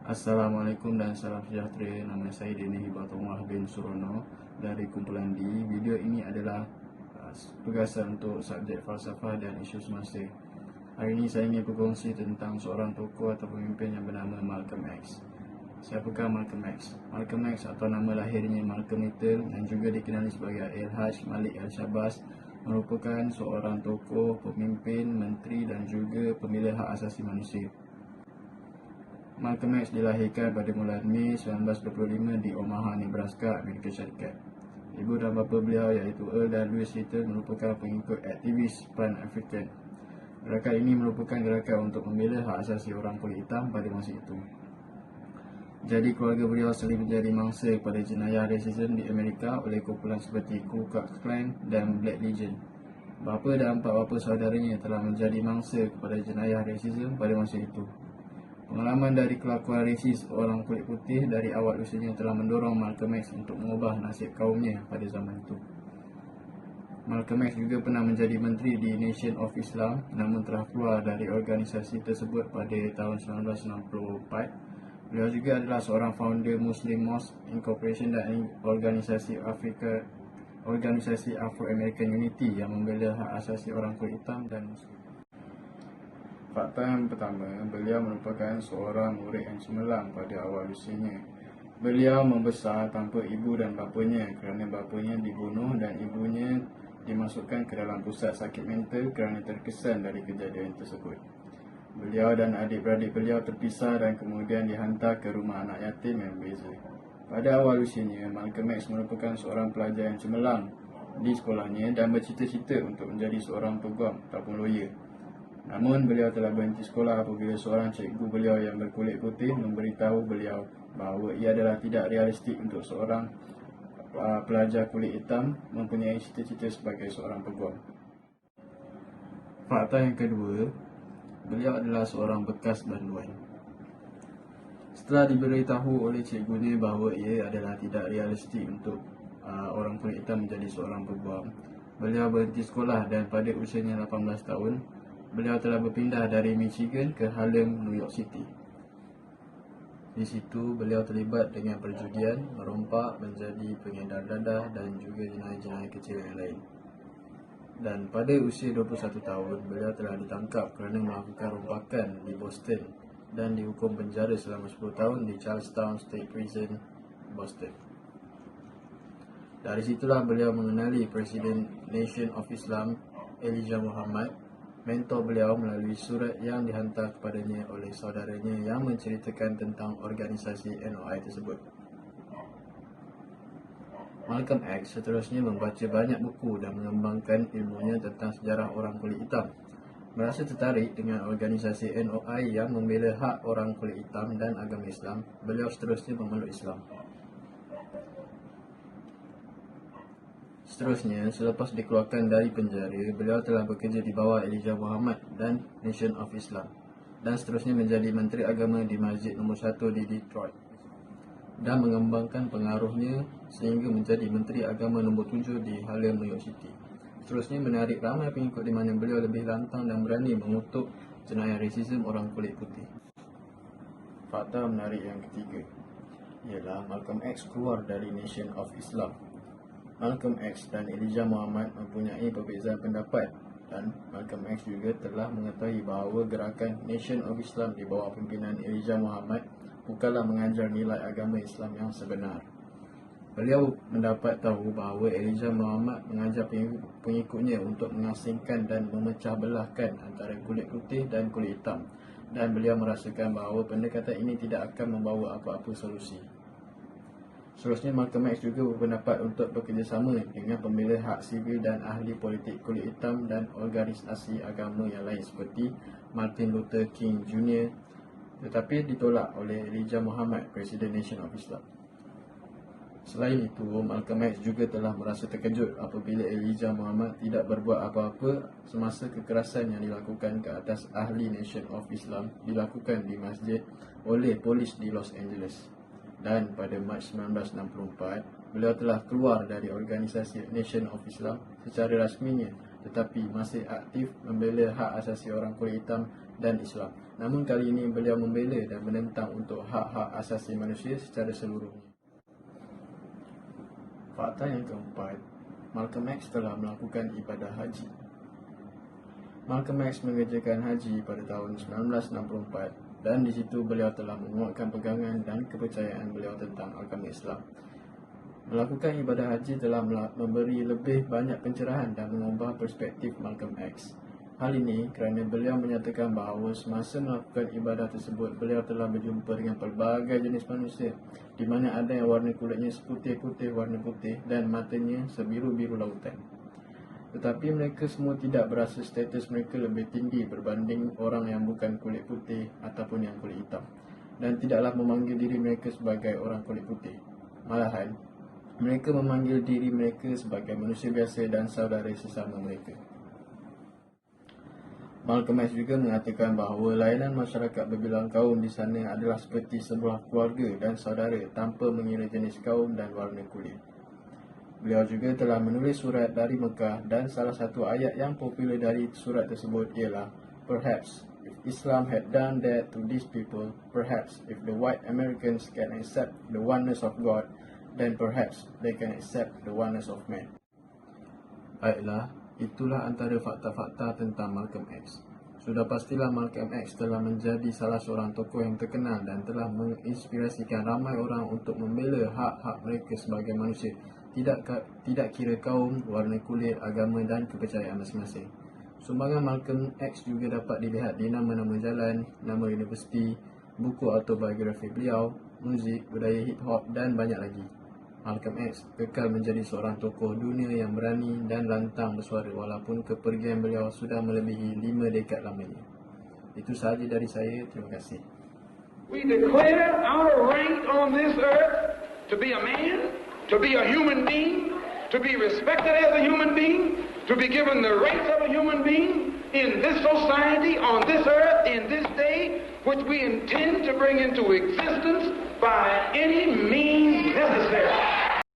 Assalamualaikum dan salam sejahtera. Nama saya Deni Hibatullah bin Surono dari kumpulan D. Video ini adalah tugasan untuk subjek falsafah dan isu semasa. Hari ini saya ingin berkongsi tentang seorang tokoh atau pemimpin yang bernama Malcolm X. Siapakah Malcolm X? Malcolm X atau nama lahirnya Malcolm Little yang juga dikenali sebagai Al-Haj Malik Al-Shabazz merupakan seorang tokoh, pemimpin, menteri dan juga pembela hak asasi manusia. Malcolm X dilahirkan pada bulan Mei 1925 di Omaha, Nebraska, Amerika Syarikat. Ibu dan bapa beliau iaitu Earl dan Louis Little merupakan pengikut aktivis Pan-African. Gerakan ini merupakan gerakan untuk membela hak asasi orang kulit hitam pada masa itu. Jadi keluarga beliau sering menjadi mangsa kepada jenayah rasisme di Amerika oleh kumpulan seperti Ku Klux Klan dan Black Legion. Bapa dan empat bapa saudaranya telah menjadi mangsa kepada jenayah rasisme pada masa itu. Pengalaman dari kelakuan rasis orang kulit putih dari awal usianya telah mendorong Malcolm X untuk mengubah nasib kaumnya pada zaman itu. Malcolm X juga pernah menjadi menteri di Nation of Islam namun telah keluar dari organisasi tersebut pada tahun 1964. Beliau juga adalah seorang founder Muslim Mosque Incorporation dan organisasi Afro-American Unity yang membela hak asasi orang kulit hitam dan Muslim. Fakta yang pertama, beliau merupakan seorang murid yang cemerlang pada awal usianya. Beliau membesar tanpa ibu dan bapanya kerana bapanya dibunuh dan ibunya dimasukkan ke dalam pusat sakit mental kerana terkesan dari kejadian tersebut. Beliau dan adik-beradik beliau terpisah dan kemudian dihantar ke rumah anak yatim yang berbeza. Pada awal usianya, Malcolm X merupakan seorang pelajar yang cemerlang di sekolahnya dan bercita-cita untuk menjadi seorang peguam ataupun lawyer. Namun beliau telah berhenti sekolah apabila seorang cikgu beliau yang berkulit putih memberitahu beliau bahawa ia adalah tidak realistik untuk seorang pelajar kulit hitam mempunyai cita-cita sebagai seorang peguam. Fakta yang kedua, beliau adalah seorang bekas banduan. Setelah diberitahu oleh cikgunya bahawa ia adalah tidak realistik untuk orang kulit hitam menjadi seorang peguam, beliau berhenti sekolah dan pada usianya 18 tahun, beliau telah berpindah dari Michigan ke Harlem, New York City. Di situ beliau terlibat dengan perjudian, merompak, menjadi pengedar dadah dan juga jenayah-jenayah kecil yang lain. Dan pada usia 21 tahun, beliau telah ditangkap kerana melakukan rompakan di Boston dan dihukum penjara selama 10 tahun di Charlestown State Prison, Boston. Dari situlah beliau mengenali Presiden Nation of Islam, Elijah Muhammad, mentor beliau melalui surat yang dihantar kepadanya oleh saudaranya yang menceritakan tentang organisasi NOI tersebut. Malcolm X seterusnya membaca banyak buku dan mengembangkan ilmunya tentang sejarah orang kulit hitam. Merasa tertarik dengan organisasi NOI yang membela hak orang kulit hitam dan agama Islam, beliau seterusnya memeluk Islam. Seterusnya, selepas dikeluarkan dari penjara, beliau telah bekerja di bawah Elijah Muhammad dan Nation of Islam dan seterusnya menjadi Menteri Agama di Masjid nombor 1 di Detroit dan mengembangkan pengaruhnya sehingga menjadi Menteri Agama nombor 7 di Harlem, New York City. Seterusnya menarik ramai pengikut di mana beliau lebih lantang dan berani mengutuk jenayah rasisme orang kulit putih. Fakta menarik yang ketiga ialah Malcolm X keluar dari Nation of Islam. Malcolm X dan Elijah Muhammad mempunyai perbezaan pendapat dan Malcolm X juga telah mengetahui bahawa gerakan Nation of Islam di bawah pimpinan Elijah Muhammad bukanlah mengajar nilai agama Islam yang sebenar. Beliau mendapat tahu bahawa Elijah Muhammad mengajar pengikutnya untuk mengasingkan dan memecah belahkan antara kulit putih dan kulit hitam dan beliau merasakan bahawa pendekatan ini tidak akan membawa apa-apa solusi. Seterusnya, Malcolm X juga berpendapat untuk bekerjasama dengan pembela hak sivil dan ahli politik kulit hitam dan organisasi agama yang lain seperti Martin Luther King Jr. tetapi ditolak oleh Elijah Muhammad, Presiden Nation of Islam. Selain itu, Malcolm X juga telah merasa terkejut apabila Elijah Muhammad tidak berbuat apa-apa semasa kekerasan yang dilakukan ke atas ahli Nation of Islam dilakukan di masjid oleh polis di Los Angeles. Dan pada Mac 1964, beliau telah keluar dari organisasi Nation of Islam secara rasminya tetapi masih aktif membela hak asasi orang kulit hitam dan Islam. Namun kali ini beliau membela dan menentang untuk hak-hak asasi manusia secara seluruhnya. Fakta yang keempat, Malcolm X telah melakukan ibadah haji. Malcolm X mengerjakan haji pada tahun 1964 dan di situ beliau telah menguatkan pegangan dan kepercayaan beliau tentang agama Islam. Melakukan ibadah haji telah memberi lebih banyak pencerahan dan mengubah perspektif Malcolm X. Hal ini kerana beliau menyatakan bahawa semasa melakukan ibadah tersebut, beliau telah berjumpa dengan pelbagai jenis manusia, di mana ada yang warna kulitnya seputih-putih warna putih dan matanya sebiru-biru lautan. Tetapi mereka semua tidak berasa status mereka lebih tinggi berbanding orang yang bukan kulit putih ataupun yang kulit hitam, dan tidaklah memanggil diri mereka sebagai orang kulit putih. Malahan, mereka memanggil diri mereka sebagai manusia biasa dan saudara sesama mereka. Malcolm X juga mengatakan bahawa layanan masyarakat berbilang kaum di sana adalah seperti sebuah keluarga dan saudara tanpa mengira jenis kaum dan warna kulit. Beliau juga telah menulis surat dari Mekah dan salah satu ayat yang popular dari surat tersebut ialah, "Perhaps if Islam had done that to these people, perhaps if the white Americans can accept the oneness of God, then perhaps they can accept the oneness of man." Baiklah, itulah antara fakta-fakta tentang Malcolm X. Sudah pastilah Malcolm X telah menjadi salah seorang tokoh yang terkenal dan telah menginspirasikan ramai orang untuk membela hak-hak mereka sebagai manusia, tidak kira kaum, warna kulit, agama dan kepercayaan masing-masing. Sumbangan Malcolm X juga dapat dilihat di nama-nama jalan, nama universiti, buku autobiografi beliau, muzik, budaya hip-hop dan banyak lagi. Malcolm X kekal menjadi seorang tokoh dunia yang berani dan lantang bersuara walaupun kepergian beliau sudah melebihi 5 dekad lamanya. Itu sahaja dari saya, terima kasih. We declare our right on this earth to be a man, to be a human being, to be respected as a human being, to be given the rights of a human being in this society, on this earth, in this day, which we intend to bring into existence by any means necessary.